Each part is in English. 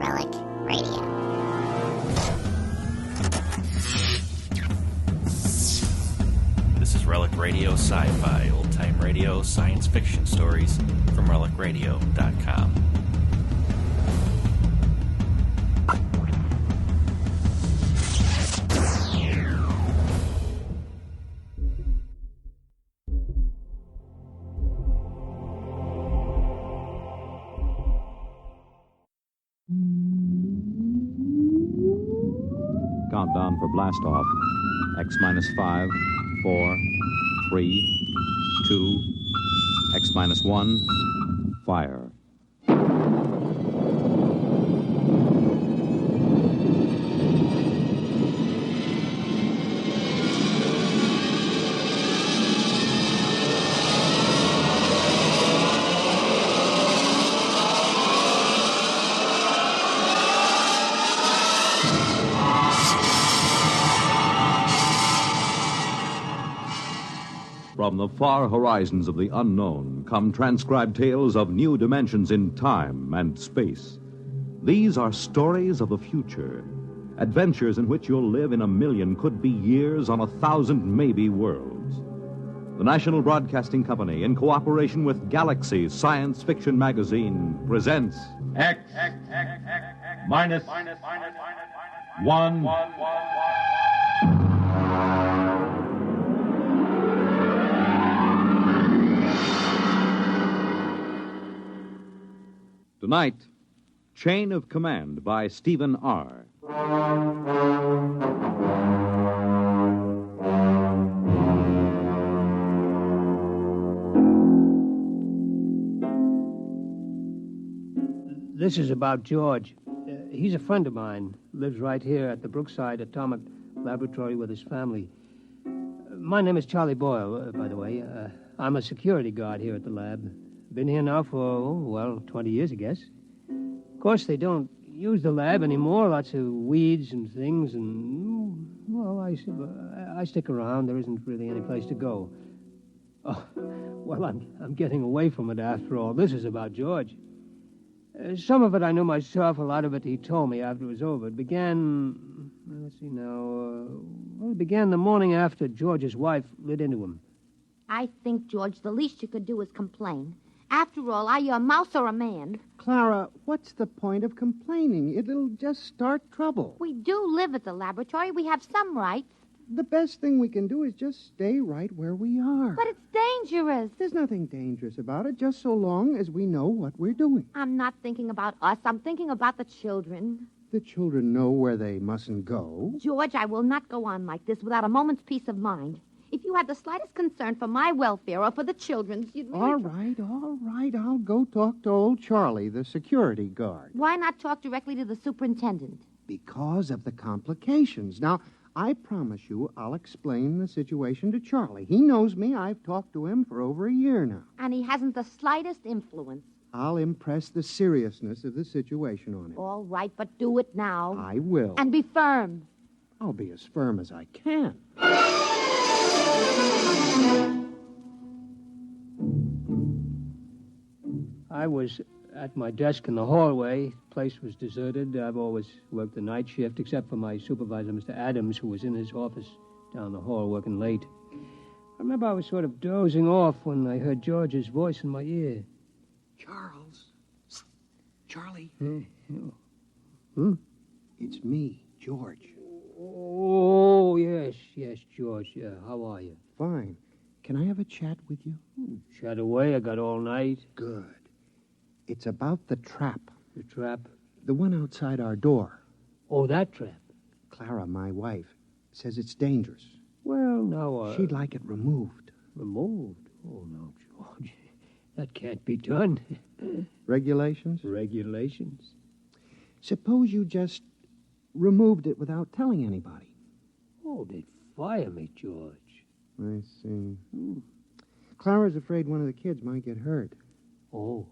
Relic Radio. This is Relic Radio Sci-Fi, old-time radio, science fiction stories from relicradio.com. Countdown for blast off. X minus 5, 4, 3, 2, X minus 1, fire. From the far horizons of the unknown come transcribed tales of new dimensions in time and space. These are stories of the future, adventures in which you'll live in a million, could be years, on 1,000 maybe worlds. The National Broadcasting Company, in cooperation with Galaxy Science Fiction Magazine, presents X minus 1. Tonight, Chain of Command by Stephen R. This is about George. He's a friend of mine. Lives right here at the Brookside Atomic Laboratory with his family. My name is Charlie Boyle, by the way. I'm a security guard here at the lab. Been here now for, 20 years, I guess. Of course, they don't use the lab anymore. Lots of weeds and things, and, I stick around. There isn't really any place to go. Oh, well, I'm getting away from it after all. This is about George. Some of it I knew myself. A lot of it he told me after it was over. It began, it began the morning after George's wife lit into him. I think, George, the least you could do is complain. After all, are you a mouse or a man? Clara, what's the point of complaining? It'll just start trouble. We do live at the laboratory. We have some rights. The best thing we can do is just stay right where we are. But it's dangerous. There's nothing dangerous about it, just so long as we know what we're doing. I'm not thinking about us. I'm thinking about the children. The children know where they mustn't go. George, I will not go on like this without a moment's peace of mind. If you had the slightest concern for my welfare or for the children's, you'd really... All right. I'll go talk to old Charlie, the security guard. Why not talk directly to the superintendent? Because of the complications. Now, I promise you I'll explain the situation to Charlie. He knows me. I've talked to him for over a year now. And he hasn't the slightest influence. I'll impress the seriousness of the situation on him. All right, but do it now. I will. And be firm. I'll be as firm as I can. I was at my desk in the hallway. The place was deserted. I've always worked the night shift, except for my supervisor, Mr. Adams, who was in his office down the hall working late. I remember I was sort of dozing off when I heard George's voice in my ear. Charles. Charlie. Hmm? It's me, George. Oh, yes, George. Yeah, how are you? Fine. Can I have a chat with you? Chat away. I got all night. Good. It's about the trap. The trap? The one outside our door. Oh, that trap. Clara, my wife, says it's dangerous. Well, now, She'd like it removed. Removed? Oh, no, George. That can't be done. Regulations? Regulations. Suppose you just removed it without telling anybody. Oh, they'd fire me, George. I see. Clara's afraid one of the kids might get hurt. Oh.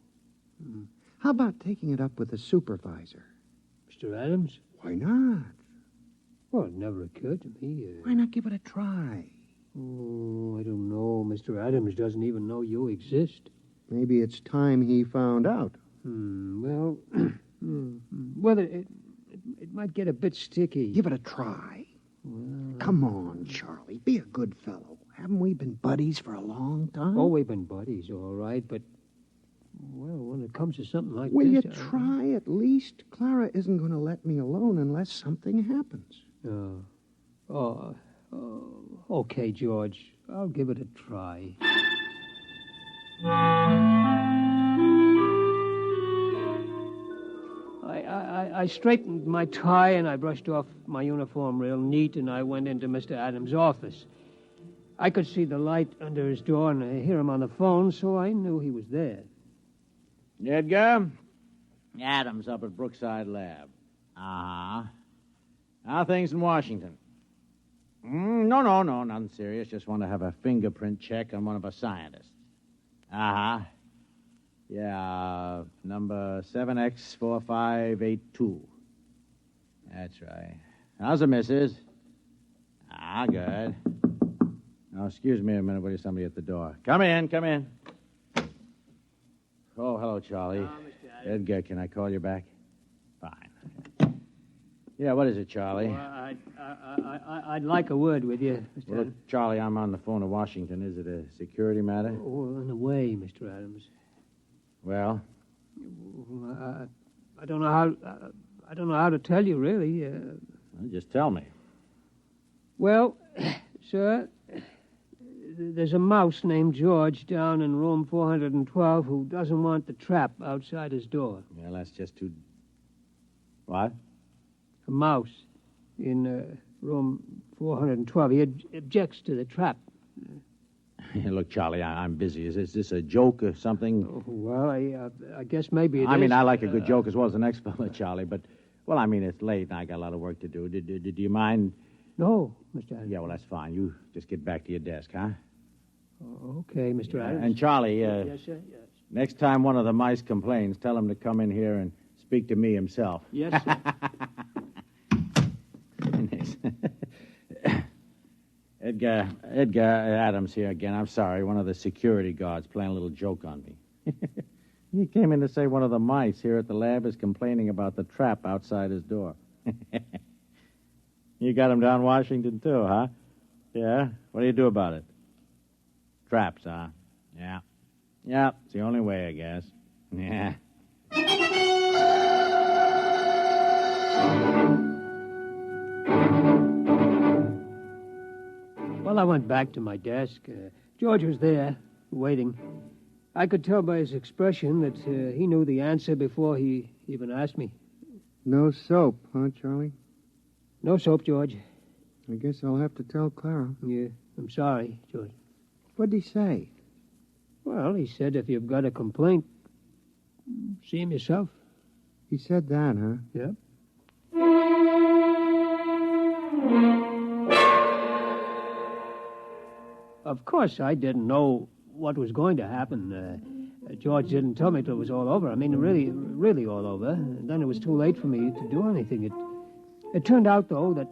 How about taking it up with the supervisor? Mr. Adams? Why not? Well, it never occurred to me. Why not give it a try? Oh, I don't know. Mr. Adams doesn't even know you exist. Maybe it's time he found out. Well, Well, it might get a bit sticky. Give it a try. Come on, Charlie. Be a good fellow. Haven't we been buddies for a long time? Oh, we've been buddies, all right, but, well, when it comes to something like Will you this... try at least? Clara isn't going to let me alone unless something happens. Okay, George. I'll give it a try. I straightened my tie and I brushed off my uniform real neat and I went into Mr. Adams' office. I could see the light under his door and I hear him on the phone, so I knew he was there. Edgar? Adams up at Brookside Lab. Uh-huh. How are things in Washington? No, nothing serious. Just want to have a fingerprint check on one of our scientists. Uh-huh. Yeah, number 7X4582. That's right. How's the missus? Ah, good. Now, excuse me a minute, will you? Somebody at the door. Come in. Oh, hello, Charlie. Mr. Adams. Edgar, can I call you back? Fine. Yeah, what is it, Charlie? Well, I'd like a word with you, Mr. Well, look, Charlie, I'm on the phone to Washington. Is it a security matter? Oh, in a way, Mr. Adams. Well? I don't know how to tell you, really. Well, just tell me. Well, sir, there's a mouse named George down in room 412 who doesn't want the trap outside his door. Well, that's just too... What? A mouse in room 412. He objects to the trap. Look, Charlie, I'm busy. Is this a joke or something? Oh, well, I guess maybe it is. I mean, I like a good joke as well as the next fella, Charlie, but, well, I mean, it's late and I got a lot of work to do. Do you mind? No, Mr. Adams. Yeah, well, that's fine. You just get back to your desk, huh? Okay, Mr. Adams. And, Charlie, Yes, sir, yes. next time one of the mice complains, tell him to come in here and speak to me himself. Yes, sir. Edgar Adams here again. I'm sorry. One of the security guards playing a little joke on me. He came in to say one of the mice here at the lab is complaining about the trap outside his door. You got him down Washington, too, huh? Yeah? What do you do about it? Traps, huh? Yeah. Yeah, it's the only way, I guess. Yeah. Well, I went back to my desk. George was there, waiting. I could tell by his expression that he knew the answer before he even asked me. No soap, huh, Charlie? No soap, George. I guess I'll have to tell Clara. Yeah, I'm sorry, George. What'd he say? Well, he said if you've got a complaint, see him yourself. He said that, huh? Yep. Of course, I didn't know what was going to happen. George didn't tell me till it was all over. I mean, really all over. And then it was too late for me to do anything. It turned out, though, that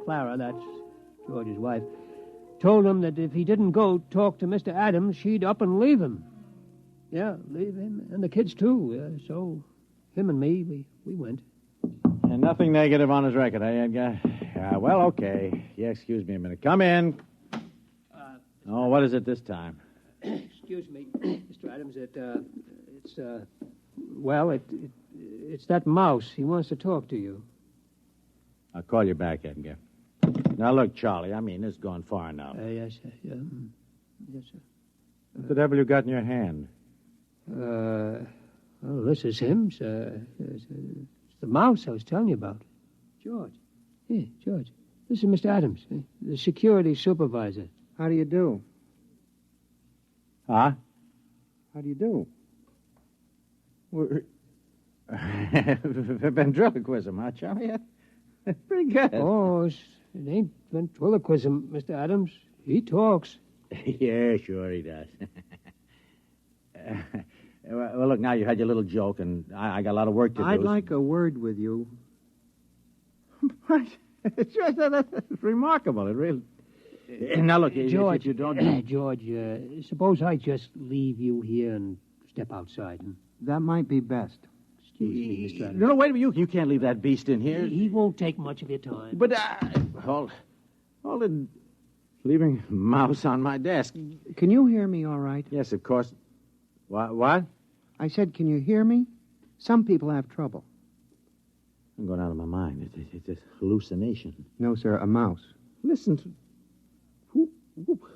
Clara, that's George's wife, told him that if he didn't go talk to Mr. Adams, she'd up and leave him. Yeah, leave him. And the kids, too. So him and me, we went. And nothing negative on his record, eh, Edgar? Well, okay. Yeah, excuse me a minute. Come in. Oh, what is it this time? Excuse me, Mr. Adams. It's that mouse. He wants to talk to you. I'll call you back, Edgar. Now, look, Charlie, I mean, this has gone far enough. Yes, sir. Yeah. Yes, sir. What the devil you got in your hand? Well, this is him, sir. It's the mouse I was telling you about. George. Yeah, George. This is Mr. Adams, the security supervisor. How do you do? Huh? How do you do? Ventriloquism, huh, Charlie? Pretty good. Oh, it ain't ventriloquism, Mr. Adams. He talks. Yeah, sure he does. Well, look, now you had your little joke, and I got a lot of work to do. I'd like a word with you. What? That's remarkable. It really... Now, look, George, if you don't... George, suppose I just leave you here and step outside. That might be best. Excuse me, Mr. Adams. No, wait a minute. You can't leave that beast in here. He won't take much of your time. But, hold it. Leaving a mouse on my desk. Can you hear me all right? Yes, of course. What? I said, can you hear me? Some people have trouble. I'm going out of my mind. It's a hallucination. No, sir, a mouse. Listen to...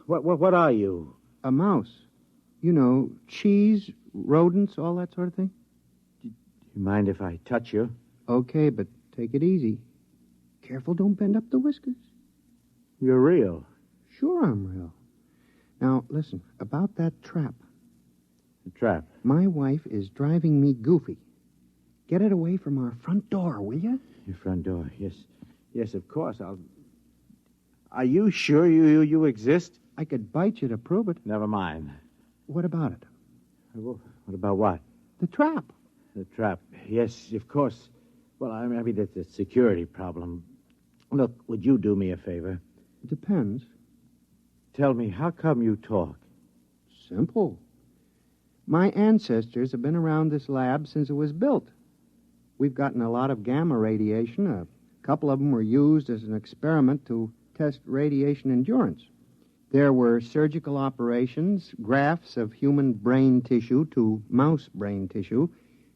What are you? A mouse. You know, cheese, rodents, all that sort of thing. You mind if I touch you? Okay, but take it easy. Careful, don't bend up the whiskers. You're real. Sure, I'm real. Now, listen, about that trap. The trap? My wife is driving me goofy. Get it away from our front door, will you? Your front door, yes. Yes, of course, Are you sure you exist? I could bite you to prove it. Never mind. What about it? What about what? The trap. The trap. Yes, of course. Well, I mean, that's a security problem. Look, would you do me a favor? Depends. Tell me, how come you talk? Simple. My ancestors have been around this lab since it was built. We've gotten a lot of gamma radiation. A couple of them were used as an experiment to test radiation endurance. There were surgical operations, grafts of human brain tissue to mouse brain tissue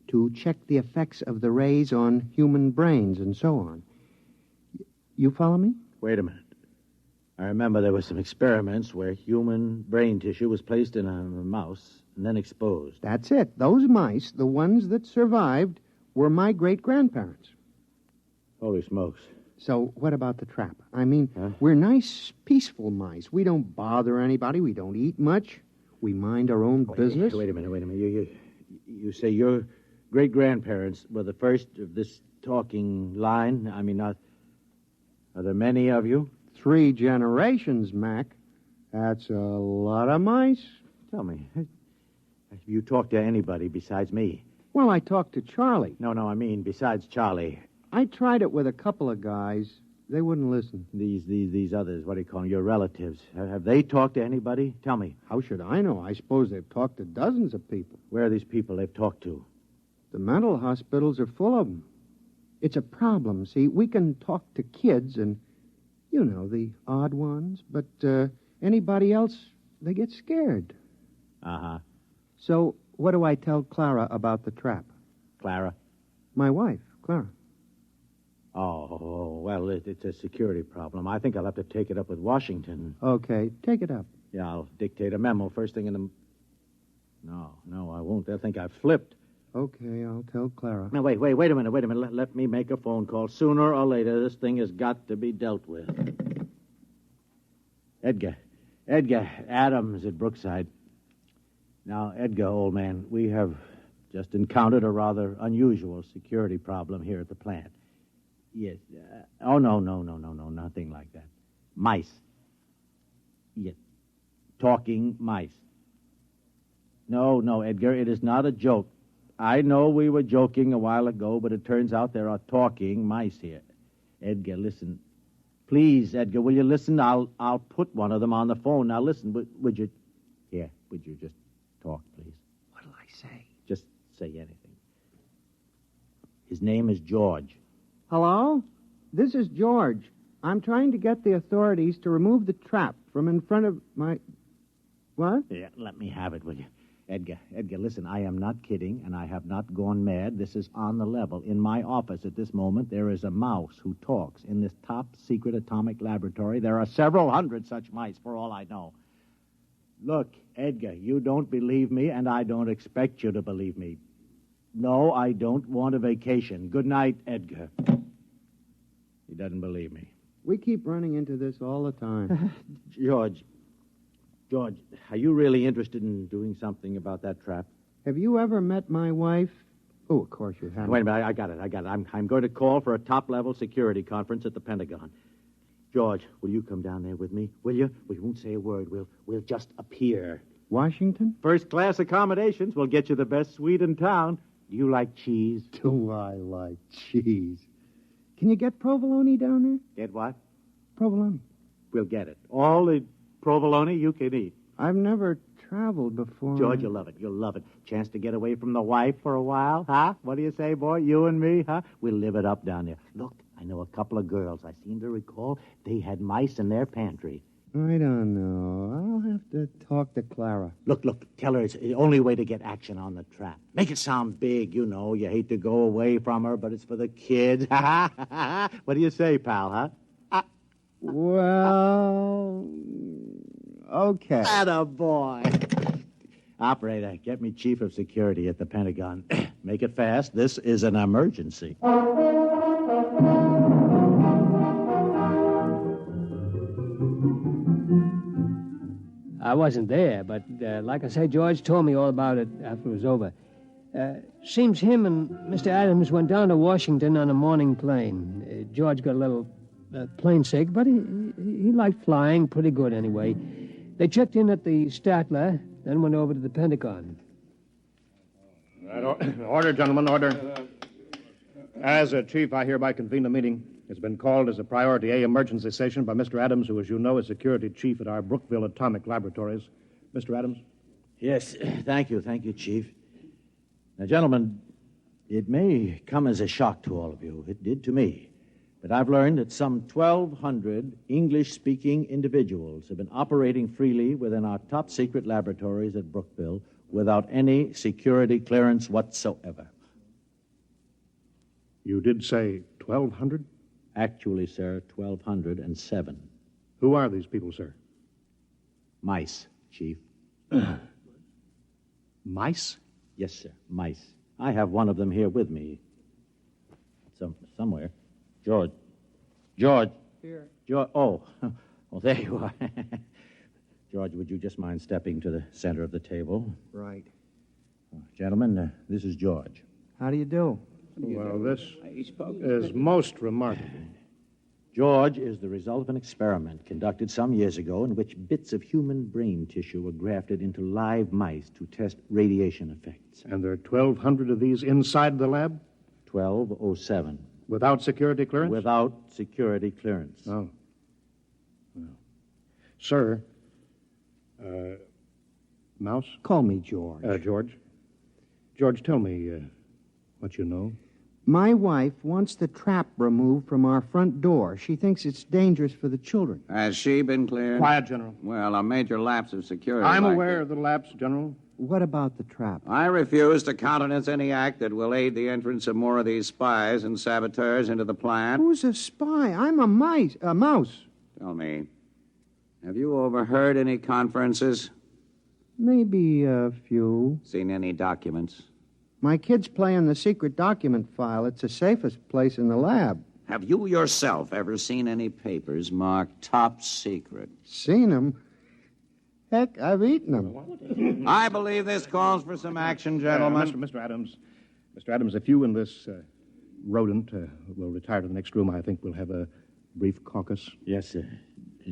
to check the effects of the rays on human brains and so on. You follow me? Wait a minute. I remember there were some experiments where human brain tissue was placed in a mouse and then exposed. That's it. Those mice, the ones that survived, were my great-grandparents. Holy smokes. So what about the trap? I mean, Huh? We're nice, peaceful mice. We don't bother anybody. We don't eat much. We mind our own business. Wait a minute. You say your great-grandparents were the first of this talking line? I mean, are there many of you? 3 generations, Mac. That's a lot of mice. Tell me, have you talked to anybody besides me? Well, I talked to Charlie. No, I mean besides Charlie. I tried it with a couple of guys. They wouldn't listen. These others, what do you call them, your relatives. Have they talked to anybody? Tell me. How should I know? I suppose they've talked to dozens of people. Where are these people they've talked to? The mental hospitals are full of them. It's a problem, see. We can talk to kids and, you know, the odd ones, but anybody else, they get scared. Uh-huh. So what do I tell Clara about the trap? Clara? My wife, Clara. Oh, well, it's a security problem. I think I'll have to take it up with Washington. Okay, take it up. Yeah, I'll dictate a memo first thing in the... No, I won't. They'll think I've flipped. Okay, I'll tell Clara. Now, wait a minute. Let me make a phone call. Sooner or later, this thing has got to be dealt with. Edgar Adams at Brookside. Now, Edgar, old man, we have just encountered a rather unusual security problem here at the plant. Yes. No, nothing like that. Mice. Yes. Talking mice. No, Edgar, it is not a joke. I know we were joking a while ago, but it turns out there are talking mice here. Edgar, listen. Please, Edgar, will you listen? I'll put one of them on the phone. Now, listen, would you... Here, would you just talk, please? What'll I say? Just say anything. His name is George. Hello? This is George. I'm trying to get the authorities to remove the trap from in front of my... What? Yeah, let me have it, will you? Edgar, listen, I am not kidding, and I have not gone mad. This is on the level. In my office at this moment, there is a mouse who talks. In this top-secret atomic laboratory, there are several hundred such mice, for all I know. Look, Edgar, you don't believe me, and I don't expect you to believe me. No, I don't want a vacation. Good night, Edgar. He doesn't believe me. We keep running into this all the time. George, are you really interested in doing something about that trap? Have you ever met my wife? Oh, of course you haven't. Wait a minute, I got it. I'm going to call for a top-level security conference at the Pentagon. George, will you come down there with me? Will you? We won't say a word. We'll just appear. Washington? First-class accommodations. We'll get you the best suite in town. Do you like cheese? Do I like cheese? Can you get provolone down there? Get what? Provolone. We'll get it. All the provolone you can eat. I've never traveled before. George, you'll love it. You'll love it. Chance to get away from the wife for a while, huh? What do you say, boy? You and me, huh? We'll live it up down there. Look, I know a couple of girls. I seem to recall they had mice in their pantry. I don't know. I'll have to talk to Clara. Look, tell her it's the only way to get action on the trap. Make it sound big, you know. You hate to go away from her, but it's for the kids. What do you say, pal, huh? Well, okay. Attaboy. Operator, get me chief of security at the Pentagon. Make it fast. This is an emergency. I wasn't there, but like I say, George told me all about it after it was over. Seems him and Mr. Adams went down to Washington on a morning plane. George got a little plane sick, but he liked flying pretty good anyway. They checked in at the Statler, then went over to the Pentagon. Order, gentlemen, order. As chief, I hereby convene the meeting. It's been called as a Priority A emergency session by Mr. Adams, who, as you know, is security chief at our Brookville Atomic Laboratories. Mr. Adams? Yes, thank you, Chief. Now, gentlemen, it may come as a shock to all of you. It did to me. But I've learned that some 1,200 English-speaking individuals have been operating freely within our top-secret laboratories at Brookville without any security clearance whatsoever. You did say 1,200? Actually, sir, 1,207. Who are these people, sir? Mice, Chief. Mice? Yes, sir, mice. I have one of them here with me. Somewhere. George. Here. George. Oh, there you are. George, would you just mind stepping to the center of the table? Right. Gentlemen, this is George. How do you do? Well, this is most remarkable. George is the result of an experiment conducted some years ago in which bits of human brain tissue were grafted into live mice to test radiation effects. And there are 1,200 of these inside the lab? 1207. Without security clearance? Without security clearance. Oh. Well. Sir, Mouse? Call me George. George? George, tell me what you know. My wife wants the trap removed from our front door. She thinks it's dangerous for the children. Has she been cleared? Quiet, General. Well, a major lapse of security. I'm aware of the lapse, General. What about the trap? I refuse to countenance any act that will aid the entrance of more of these spies and saboteurs into the plant. Who's a spy? I'm a mouse. Tell me, have you overheard any conferences? Maybe a few. Seen any documents? My kids play in the secret document file. It's the safest place in the lab. Have you yourself ever seen any papers marked top secret? Seen them? Heck, I've eaten them. I believe this calls for some action, gentlemen. Mr. Adams, if you and this rodent will retire to the next room, I think we'll have a brief caucus. Yes, sir.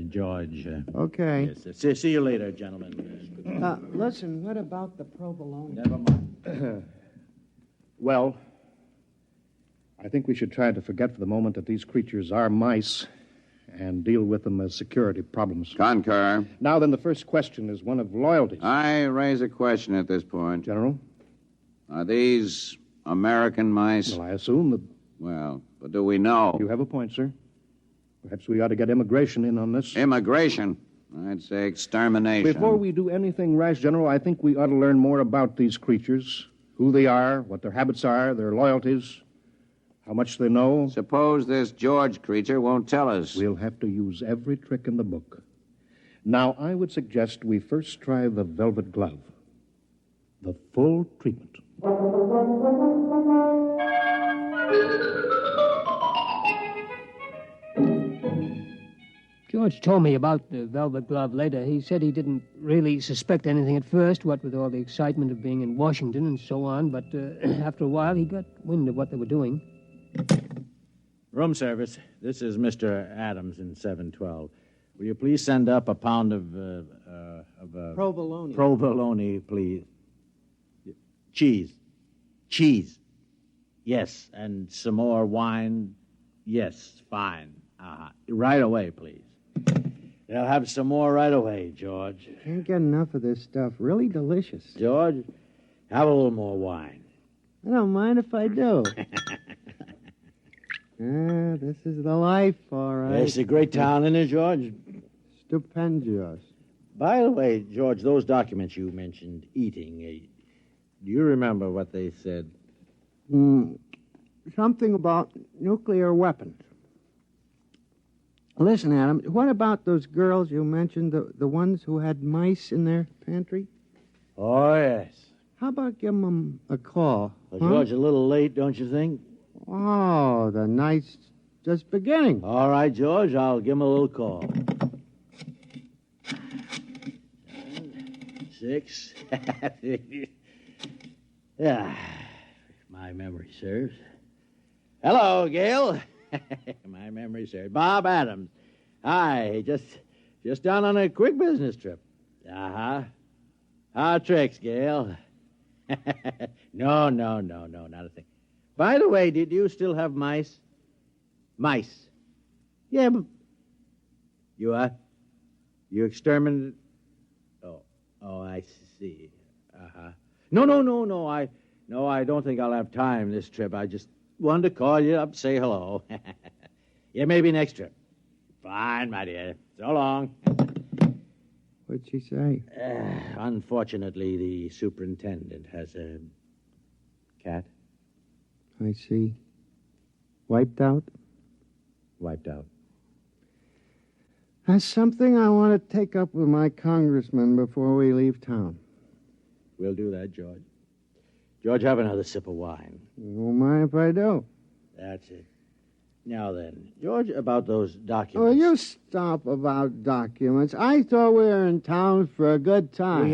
George. Okay. Yes, sir. See you later, gentlemen. Listen, what about the provolone? Never mind. Well, I think we should try to forget for the moment that these creatures are mice and deal with them as security problems. Concur. Now then, the first question is one of loyalty. I raise a question at this point. General? Are these American mice? Well, I assume that... Well, but do we know? You have a point, sir. Perhaps we ought to get immigration in on this. Immigration? I'd say extermination. Before we do anything rash, General, I think we ought to learn more about these creatures, who they are, what their habits are, their loyalties, how much they know. Suppose this George creature won't tell us. We'll have to use every trick in the book. Now, I would suggest we first try the velvet glove. The full treatment. George told me about the velvet glove later. He said he didn't really suspect anything at first, what with all the excitement of being in Washington and so on, but after a while he got wind of what they were doing. Room service. This is Mr. Adams in 712. Will you please send up a pound of Provolone. Provolone, please. Cheese. Yes, and some more wine. Yes, fine. Right away, please. They'll have some more right away, George. Can't get enough of this stuff. Really delicious. George, have a little more wine. I don't mind if I do. This is the life, all right. It's a great town, isn't it, George? Stupendous. By the way, George, those documents you mentioned eating, do you remember what they said? Something about nuclear weapons. Listen, Adam, what about those girls you mentioned, the ones who had mice in their pantry? Oh, yes. How about giving them a call? Well, George, a little late, don't you think? Oh, the night's just beginning. All right, George, I'll give him a little call. 6. Yeah, if my memory serves. Hello, Gail. My memory serves. Bob Adams. Hi, just down on a quick business trip. Uh-huh. How tricks, Gail? No, not a thing. By the way, did you still have mice? Mice. Yeah, but... You exterminated... Oh, I see. Uh-huh. No, I don't think I'll have time this trip. I just wanted to call you up, say hello. Yeah, maybe next trip. Fine, my dear. So long. What'd she say? Unfortunately, the superintendent has a cat. I see. Wiped out? Wiped out. That's something I want to take up with my congressman before we leave town. We'll do that, George. George, have another sip of wine. Won't mind if I do. That's it. Now then, George, about those documents. Oh, you stop about documents. I thought we were in town for a good time.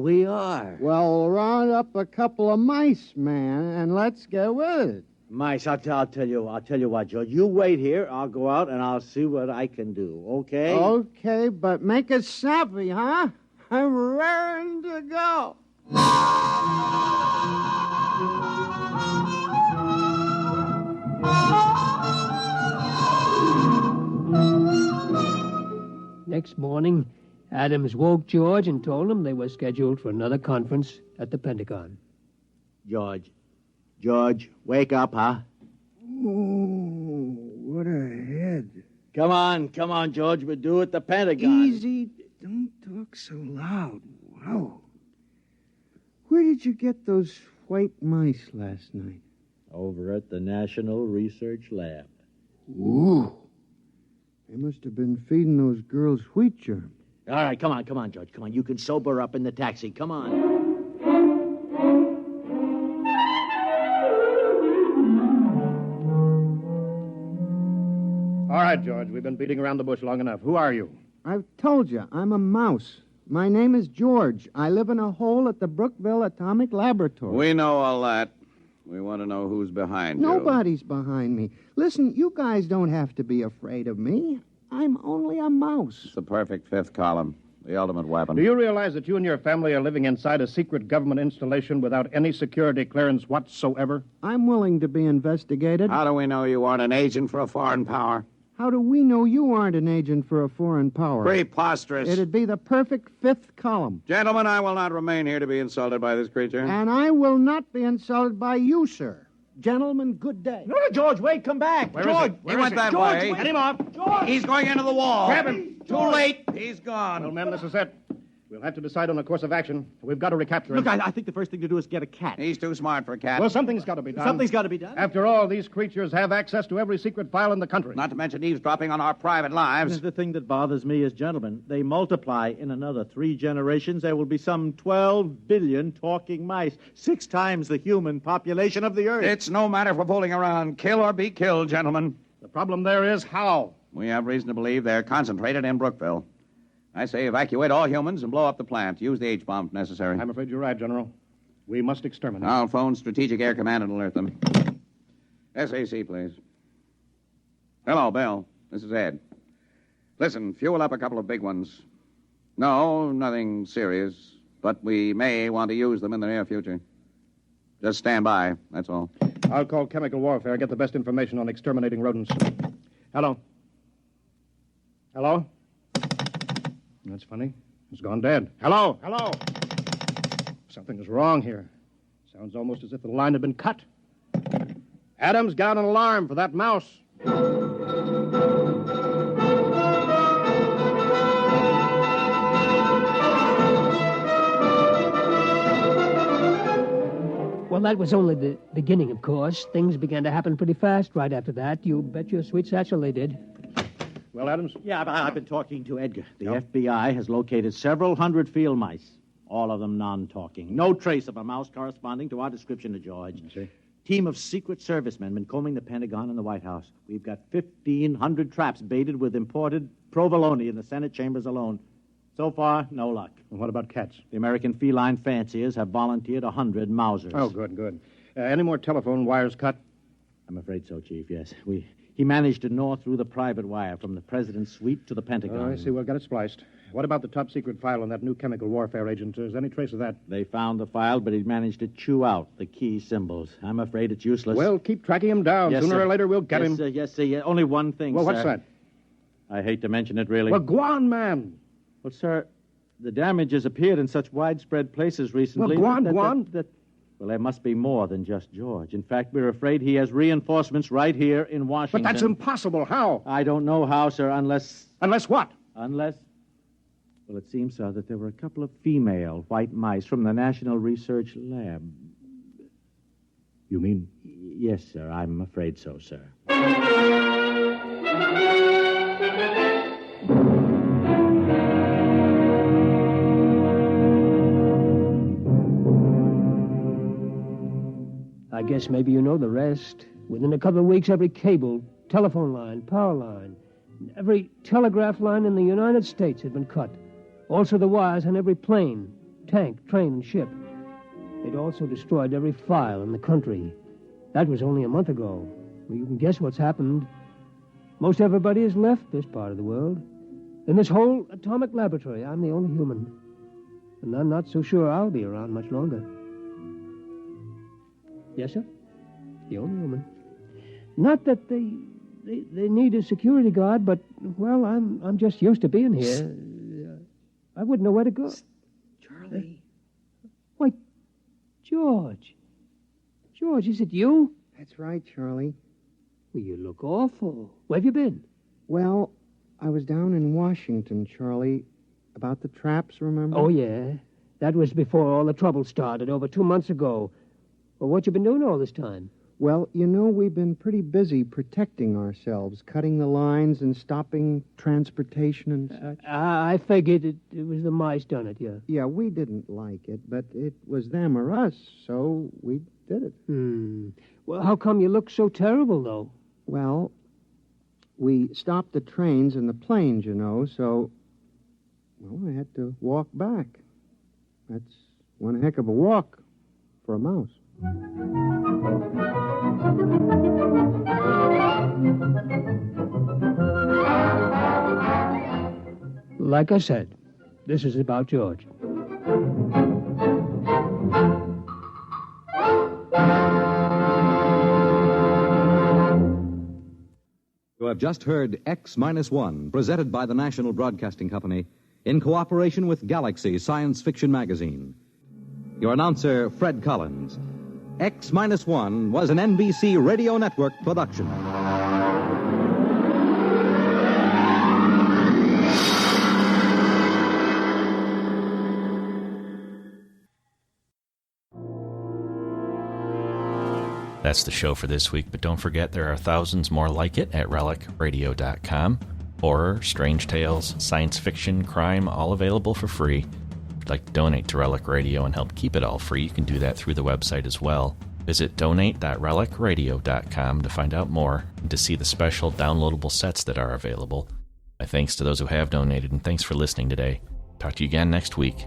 We are. Well, round up a couple of mice, man, and let's get with it. Mice, I'll tell you what, George. You wait here. I'll go out and I'll see what I can do. Okay? Okay, but make it snappy, huh? I'm raring to go. Next morning, Adams woke George and told him they were scheduled for another conference at the Pentagon. George, wake up, huh? Oh, what a head. Come on, George. We're due at the Pentagon. Easy. Don't talk so loud. Wow. Where did you get those white mice last night? Over at the National Research Lab. Ooh. They must have been feeding those girls wheat germ. All right, come on, George. Come on. You can sober up in the taxi. Come on. All right, George, we've been beating around the bush long enough. Who are you? I've told you, I'm a mouse. My name is George. I live in a hole at the Brookville Atomic Laboratory. We know all that. We want to know who's behind you. Nobody's behind me. Listen, you guys don't have to be afraid of me. I'm only a mouse. It's the perfect fifth column, the ultimate weapon. Do you realize that you and your family are living inside a secret government installation without any security clearance whatsoever? I'm willing to be investigated. How do we know you aren't an agent for a foreign power? How do we know you aren't an agent for a foreign power? Preposterous. It'd be the perfect fifth column. Gentlemen, I will not remain here to be insulted by this creature. And I will not be insulted by you, sir. Gentlemen, good day. No, George, wait, come back. George, he went that George, way. Get him off. George! He's going into the wall. Grab him. Too late. He's gone. Well, men, this is it. We'll have to decide on a course of action. We've got to recapture him. Look, I think the first thing to do is get a cat. He's too smart for a cat. Well, something's got to be done. Something's got to be done. After all, these creatures have access to every secret file in the country. Not to mention eavesdropping on our private lives. The thing that bothers me is, gentlemen, they multiply in another 3 generations. There will be some 12 billion talking mice, 6 times the human population of the Earth. It's no matter for fooling around. Kill or be killed, gentlemen. The problem there is how. We have reason to believe they're concentrated in Brookville. I say evacuate all humans and blow up the plant. Use the H-bomb if necessary. I'm afraid you're right, General. We must exterminate. I'll phone Strategic Air Command and alert them. SAC, please. Hello, Bill. This is Ed. Listen, fuel up a couple of big ones. No, nothing serious, but we may want to use them in the near future. Just stand by, that's all. I'll call chemical warfare, get the best information on exterminating rodents. Hello? That's funny. It's gone dead. Hello? Hello? Something is wrong here. Sounds almost as if the line had been cut. Adams, get out an alarm for that mouse. Well, that was only the beginning, of course. Things began to happen pretty fast right after that. You bet your sweet satchel they did. Well, Adams? Yeah, I've been talking to Edgar. The FBI has located several hundred field mice, all of them non-talking. No trace of a mouse corresponding to our description of George. See? Team of Secret Servicemen been combing the Pentagon and the White House. We've got 1,500 traps baited with imported provolone in the Senate chambers alone. So far, no luck. And what about cats? The American feline fanciers have volunteered 100 Mausers. Oh, good. Any more telephone wires cut? I'm afraid so, Chief, yes. He managed to gnaw through the private wire from the president's suite to the Pentagon. Oh, I see. Well, got it spliced. What about the top-secret file on that new chemical warfare agent? Is there any trace of that? They found the file, but he managed to chew out the key symbols. I'm afraid it's useless. Well, keep tracking him down. Yes, Sooner sir. or later, we'll get him. Yes, sir. Only one thing, Well, sir. what's that? I hate to mention it, really. Well, go on, man. Well, sir, the damage has appeared in such widespread places recently. Well, go on. Well, there must be more than just George. In fact, we're afraid he has reinforcements right here in Washington. But that's impossible. How? I don't know how, sir, unless... Unless what? Well, it seems, sir, that there were a couple of female white mice from the National Research Lab. You mean? Yes, sir. I'm afraid so, sir. I guess maybe you know the rest. Within a couple of weeks, every cable, telephone line, power line, every telegraph line in the United States had been cut. Also the wires on every plane, tank, train, and ship. They'd also destroyed every file in the country. That was only a month ago. Well, you can guess what's happened. Most everybody has left this part of the world. In this whole atomic laboratory, I'm the only human. And I'm not so sure I'll be around much longer. Yes, sir? The only woman. Not that they need a security guard, but, well, I'm just used to being here. I wouldn't know where to go. Charlie. Why, George. George, is it you? That's right, Charlie. Well, you look awful. Where have you been? Well, I was down in Washington, Charlie, about the traps, remember? Oh, yeah. That was before all the trouble started, over 2 months ago. Well, what you been doing all this time? Well, you know, we've been pretty busy protecting ourselves, cutting the lines and stopping transportation and such. I figured it was the mice done it, yeah. Yeah, we didn't like it, but it was them or us, so we did it. Well, how come you look so terrible, though? Well, we stopped the trains and the planes, you know, so, well, I had to walk back. That's one heck of a walk for a mouse. Like I said, this is about George. You have just heard X-1, presented by the National Broadcasting Company in cooperation with Galaxy Science Fiction Magazine. Your announcer, Fred Collins. X-1 was an NBC Radio Network production. That's the show for this week, but don't forget there are thousands more like it at relicradio.com. Horror, strange tales, science fiction, crime, all available for free. If you'd like to donate to Relic Radio and help keep it all free, you can do that through the website as well. Visit donate.relicradio.com to find out more and to see the special downloadable sets that are available. My thanks to those who have donated, and thanks for listening today. Talk to you again next week.